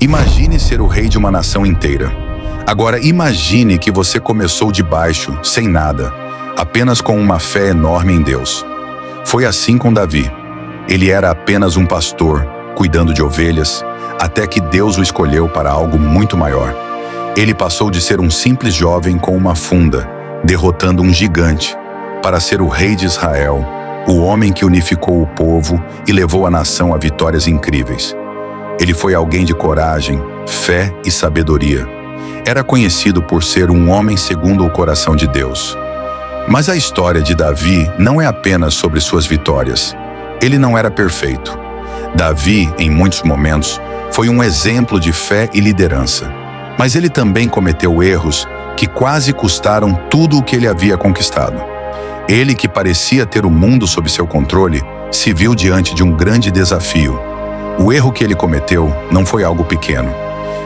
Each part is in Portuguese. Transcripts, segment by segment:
Imagine ser o rei de uma nação inteira. Agora imagine que você começou de baixo, sem nada, apenas com uma fé enorme em Deus. Foi assim com Davi. Ele era apenas um pastor, cuidando de ovelhas, até que Deus o escolheu para algo muito maior. Ele passou de ser um simples jovem com uma funda, derrotando um gigante, para ser o rei de Israel, o homem que unificou o povo e levou a nação a vitórias incríveis. Ele foi alguém de coragem, fé e sabedoria. Era conhecido por ser um homem segundo o coração de Deus. Mas a história de Davi não é apenas sobre suas vitórias. Ele não era perfeito. Davi, em muitos momentos, foi um exemplo de fé e liderança. Mas ele também cometeu erros que quase custaram tudo o que ele havia conquistado. Ele, que parecia ter o mundo sob seu controle, se viu diante de um grande desafio. O erro que ele cometeu não foi algo pequeno.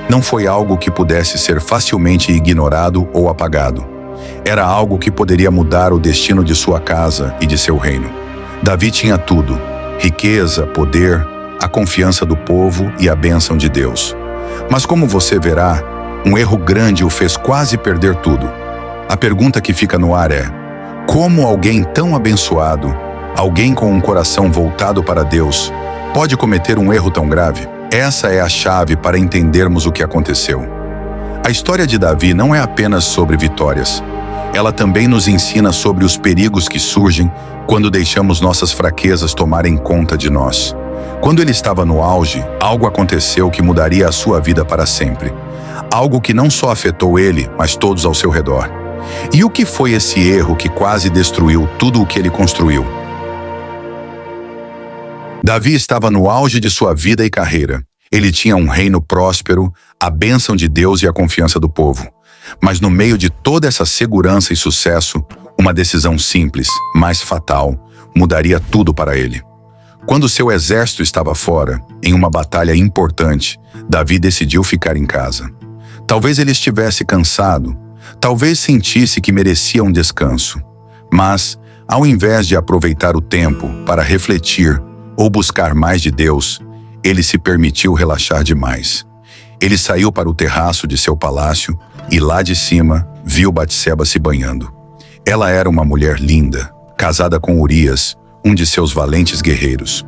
Não foi algo que pudesse ser facilmente ignorado ou apagado. Era algo que poderia mudar o destino de sua casa e de seu reino. Davi tinha tudo: riqueza, poder, a confiança do povo e a bênção de Deus. Mas como você verá, um erro grande o fez quase perder tudo. A pergunta que fica no ar é: como alguém tão abençoado, alguém com um coração voltado para Deus, pode cometer um erro tão grave? Essa é a chave para entendermos o que aconteceu. A história de Davi não é apenas sobre vitórias. Ela também nos ensina sobre os perigos que surgem quando deixamos nossas fraquezas tomarem conta de nós. Quando ele estava no auge, algo aconteceu que mudaria a sua vida para sempre. Algo que não só afetou ele, mas todos ao seu redor. E o que foi esse erro que quase destruiu tudo o que ele construiu? Davi estava no auge de sua vida e carreira. Ele tinha um reino próspero, a bênção de Deus e a confiança do povo. Mas no meio de toda essa segurança e sucesso, uma decisão simples, mas fatal, mudaria tudo para ele. Quando seu exército estava fora, em uma batalha importante, Davi decidiu ficar em casa. Talvez ele estivesse cansado, talvez sentisse que merecia um descanso. Mas, ao invés de aproveitar o tempo para refletir ou buscar mais de Deus, ele se permitiu relaxar demais. Ele saiu para o terraço de seu palácio e lá de cima viu Batseba se banhando. Ela era uma mulher linda, casada com Urias, um de seus valentes guerreiros.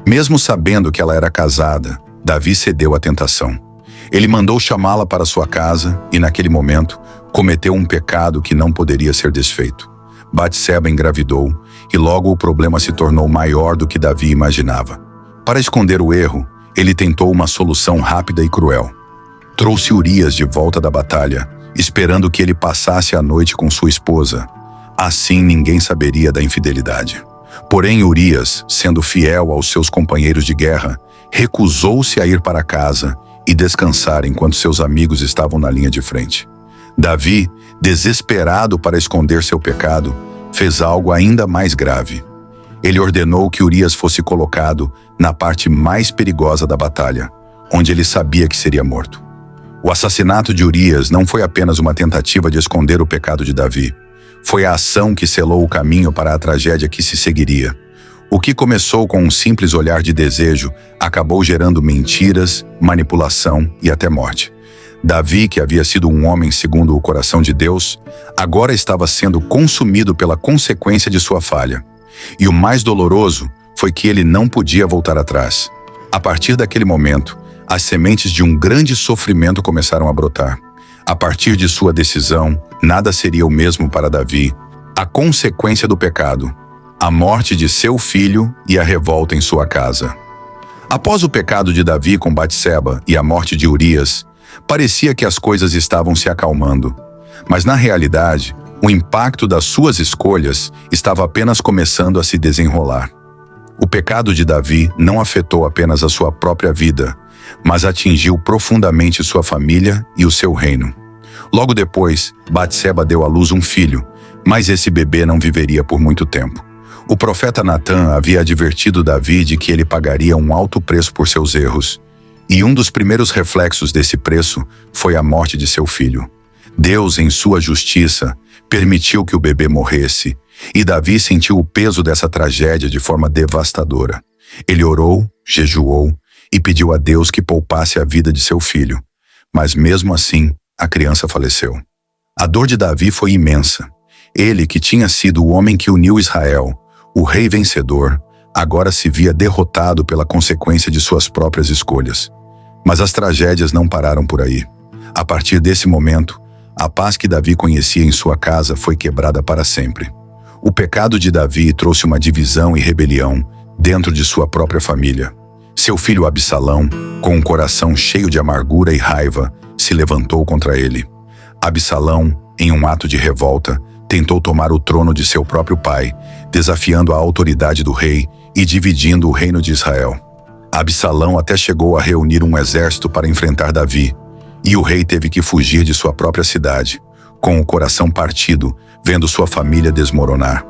Mesmo sabendo que ela era casada, Davi cedeu à tentação. Ele mandou chamá-la para sua casa e, naquele momento, cometeu um pecado que não poderia ser desfeito. Batseba engravidou e logo o problema se tornou maior do que Davi imaginava. Para esconder o erro, ele tentou uma solução rápida e cruel. Trouxe Urias de volta da batalha, esperando que ele passasse a noite com sua esposa. Assim ninguém saberia da infidelidade. Porém, Urias, sendo fiel aos seus companheiros de guerra, recusou-se a ir para casa e descansar enquanto seus amigos estavam na linha de frente. Davi, desesperado para esconder seu pecado, fez algo ainda mais grave. Ele ordenou que Urias fosse colocado na parte mais perigosa da batalha, onde ele sabia que seria morto. O assassinato de Urias não foi apenas uma tentativa de esconder o pecado de Davi. Foi a ação que selou o caminho para a tragédia que se seguiria. O que começou com um simples olhar de desejo acabou gerando mentiras, manipulação e até morte. Davi, que havia sido um homem segundo o coração de Deus, agora estava sendo consumido pela consequência de sua falha. E o mais doloroso foi que ele não podia voltar atrás. A partir daquele momento, as sementes de um grande sofrimento começaram a brotar. A partir de sua decisão, nada seria o mesmo para Davi. A consequência do pecado, a morte de seu filho e a revolta em sua casa. Após o pecado de Davi com Batseba e a morte de Urias, parecia que as coisas estavam se acalmando. Mas na realidade, o impacto das suas escolhas estava apenas começando a se desenrolar. O pecado de Davi não afetou apenas a sua própria vida, mas atingiu profundamente sua família e o seu reino. Logo depois, Batseba deu à luz um filho, mas esse bebê não viveria por muito tempo. O profeta Natã havia advertido Davi de que ele pagaria um alto preço por seus erros, e um dos primeiros reflexos desse preço foi a morte de seu filho. Deus, em sua justiça, permitiu que o bebê morresse, e Davi sentiu o peso dessa tragédia de forma devastadora. Ele orou, jejuou e pediu a Deus que poupasse a vida de seu filho. Mas mesmo assim, a criança faleceu. A dor de Davi foi imensa. Ele, que tinha sido o homem que uniu Israel, o rei vencedor, agora se via derrotado pela consequência de suas próprias escolhas. Mas as tragédias não pararam por aí. A partir desse momento, a paz que Davi conhecia em sua casa foi quebrada para sempre. O pecado de Davi trouxe uma divisão e rebelião dentro de sua própria família. Seu filho Absalão, com um coração cheio de amargura e raiva, se levantou contra ele. Absalão, em um ato de revolta, tentou tomar o trono de seu próprio pai, desafiando a autoridade do rei e dividindo o reino de Israel. Absalão até chegou a reunir um exército para enfrentar Davi, e o rei teve que fugir de sua própria cidade, com o coração partido, vendo sua família desmoronar.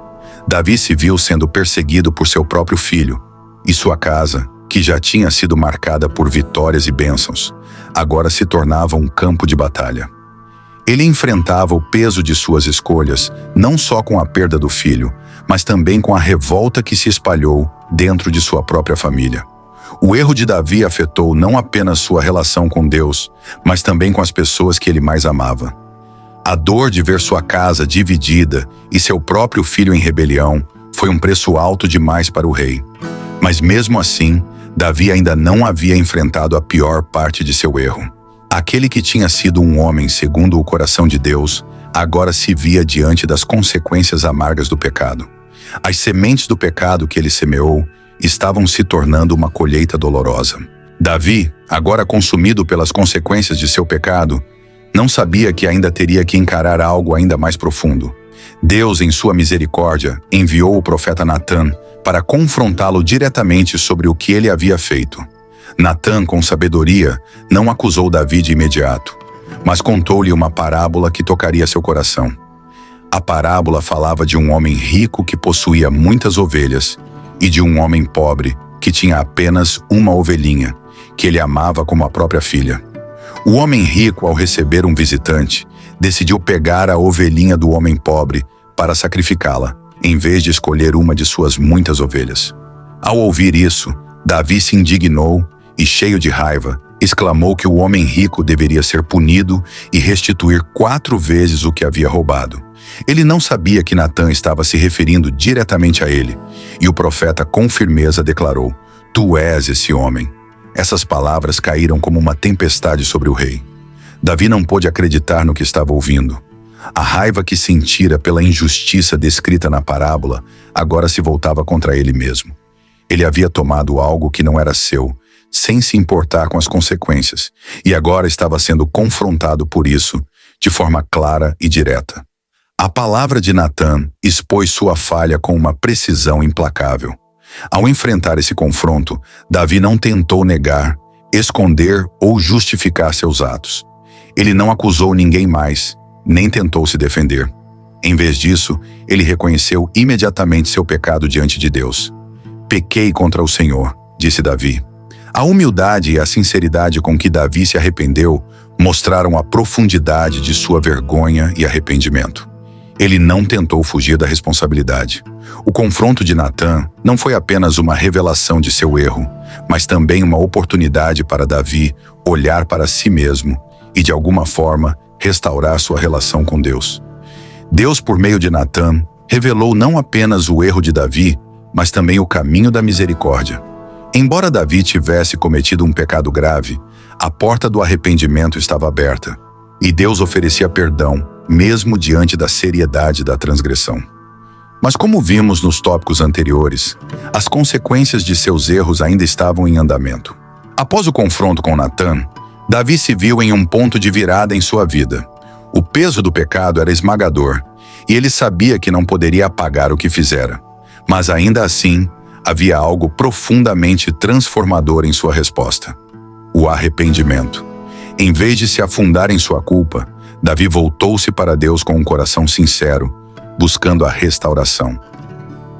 Davi se viu sendo perseguido por seu próprio filho, e sua casa, que já tinha sido marcada por vitórias e bênçãos, agora se tornava um campo de batalha. Ele enfrentava o peso de suas escolhas, não só com a perda do filho, mas também com a revolta que se espalhou dentro de sua própria família. O erro de Davi afetou não apenas sua relação com Deus, mas também com as pessoas que ele mais amava. A dor de ver sua casa dividida e seu próprio filho em rebelião foi um preço alto demais para o rei. Mas mesmo assim, Davi ainda não havia enfrentado a pior parte de seu erro. Aquele que tinha sido um homem segundo o coração de Deus, agora se via diante das consequências amargas do pecado. As sementes do pecado que ele semeou estavam se tornando uma colheita dolorosa. Davi, agora consumido pelas consequências de seu pecado, não sabia que ainda teria que encarar algo ainda mais profundo. Deus, em sua misericórdia, enviou o profeta Natã para confrontá-lo diretamente sobre o que ele havia feito. Natã, com sabedoria, não acusou Davi de imediato, mas contou-lhe uma parábola que tocaria seu coração. A parábola falava de um homem rico que possuía muitas ovelhas e de um homem pobre que tinha apenas uma ovelhinha, que ele amava como a própria filha. O homem rico, ao receber um visitante, decidiu pegar a ovelhinha do homem pobre para sacrificá-la, em vez de escolher uma de suas muitas ovelhas. Ao ouvir isso, Davi se indignou e, cheio de raiva, exclamou que o homem rico deveria ser punido e restituir 4 vezes o que havia roubado. Ele não sabia que Natã estava se referindo diretamente a ele, e o profeta com firmeza declarou: "Tu és esse homem." Essas palavras caíram como uma tempestade sobre o rei. Davi não pôde acreditar no que estava ouvindo. A raiva que sentira pela injustiça descrita na parábola agora se voltava contra ele mesmo. Ele havia tomado algo que não era seu, sem se importar com as consequências, e agora estava sendo confrontado por isso, de forma clara e direta. A palavra de Natã expôs sua falha com uma precisão implacável. Ao enfrentar esse confronto, Davi não tentou negar, esconder ou justificar seus atos. Ele não acusou ninguém mais, nem tentou se defender. Em vez disso, ele reconheceu imediatamente seu pecado diante de Deus. "Pequei contra o Senhor", disse Davi. A humildade e a sinceridade com que Davi se arrependeu mostraram a profundidade de sua vergonha e arrependimento. Ele não tentou fugir da responsabilidade. O confronto de Natã não foi apenas uma revelação de seu erro, mas também uma oportunidade para Davi olhar para si mesmo e, de alguma forma, restaurar sua relação com Deus. Deus, por meio de Natã, revelou não apenas o erro de Davi, mas também o caminho da misericórdia. Embora Davi tivesse cometido um pecado grave, a porta do arrependimento estava aberta, e Deus oferecia perdão, mesmo diante da seriedade da transgressão. Mas como vimos nos tópicos anteriores, as consequências de seus erros ainda estavam em andamento. Após o confronto com Natã, Davi se viu em um ponto de virada em sua vida. O peso do pecado era esmagador, e ele sabia que não poderia apagar o que fizera. Mas ainda assim, havia algo profundamente transformador em sua resposta: o arrependimento. Em vez de se afundar em sua culpa, Davi voltou-se para Deus com um coração sincero, buscando a restauração.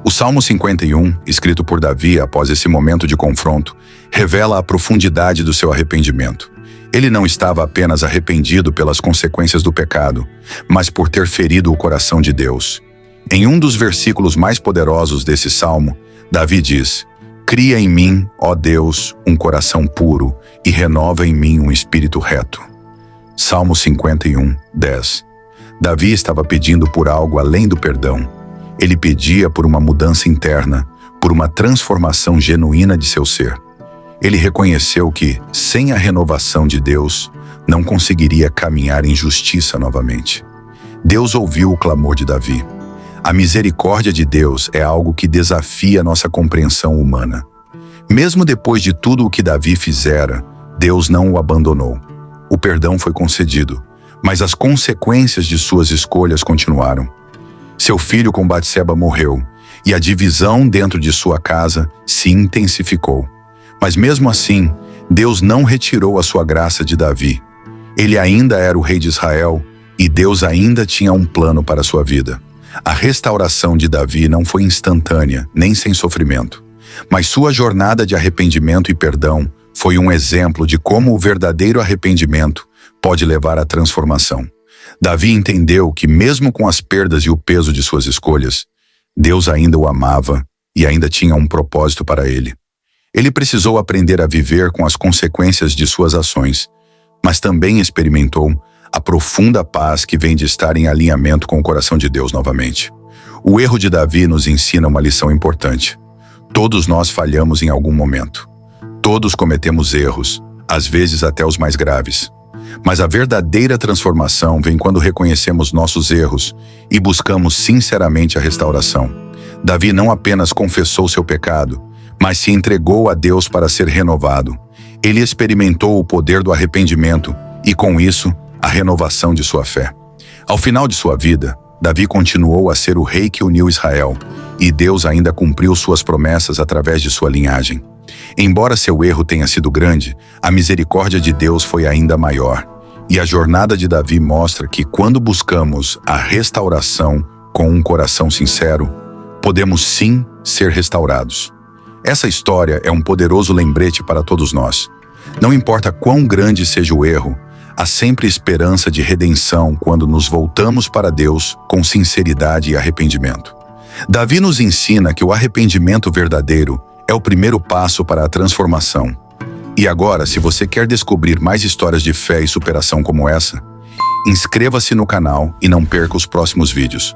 O Salmo 51, escrito por Davi após esse momento de confronto, revela a profundidade do seu arrependimento. Ele não estava apenas arrependido pelas consequências do pecado, mas por ter ferido o coração de Deus. Em um dos versículos mais poderosos desse salmo, Davi diz: Cria em mim, ó Deus, um coração puro e renova em mim um espírito reto. Salmo 51, 10. Davi estava pedindo por algo além do perdão. Ele pedia por uma mudança interna, por uma transformação genuína de seu ser. Ele reconheceu que, sem a renovação de Deus, não conseguiria caminhar em justiça novamente. Deus ouviu o clamor de Davi. A misericórdia de Deus é algo que desafia nossa compreensão humana. Mesmo depois de tudo o que Davi fizera, Deus não o abandonou. O perdão foi concedido, mas as consequências de suas escolhas continuaram. Seu filho com Batseba morreu, e a divisão dentro de sua casa se intensificou. Mas mesmo assim, Deus não retirou a sua graça de Davi. Ele ainda era o rei de Israel, e Deus ainda tinha um plano para sua vida. A restauração de Davi não foi instantânea, nem sem sofrimento. Mas sua jornada de arrependimento e perdão foi um exemplo de como o verdadeiro arrependimento pode levar à transformação. Davi entendeu que, mesmo com as perdas e o peso de suas escolhas, Deus ainda o amava e ainda tinha um propósito para ele. Ele precisou aprender a viver com as consequências de suas ações, mas também experimentou a profunda paz que vem de estar em alinhamento com o coração de Deus novamente. O erro de Davi nos ensina uma lição importante. Todos nós falhamos em algum momento. Todos cometemos erros, às vezes até os mais graves. Mas a verdadeira transformação vem quando reconhecemos nossos erros e buscamos sinceramente a restauração. Davi não apenas confessou seu pecado, mas se entregou a Deus para ser renovado. Ele experimentou o poder do arrependimento e, com isso, a renovação de sua fé. Ao final de sua vida, Davi continuou a ser o rei que uniu Israel, e Deus ainda cumpriu suas promessas através de sua linhagem. Embora seu erro tenha sido grande, a misericórdia de Deus foi ainda maior. E a jornada de Davi mostra que, quando buscamos a restauração com um coração sincero, podemos sim ser restaurados. Essa história é um poderoso lembrete para todos nós. Não importa quão grande seja o erro, há sempre esperança de redenção quando nos voltamos para Deus com sinceridade e arrependimento. Davi nos ensina que o arrependimento verdadeiro é o primeiro passo para a transformação. E agora, se você quer descobrir mais histórias de fé e superação como essa, inscreva-se no canal e não perca os próximos vídeos.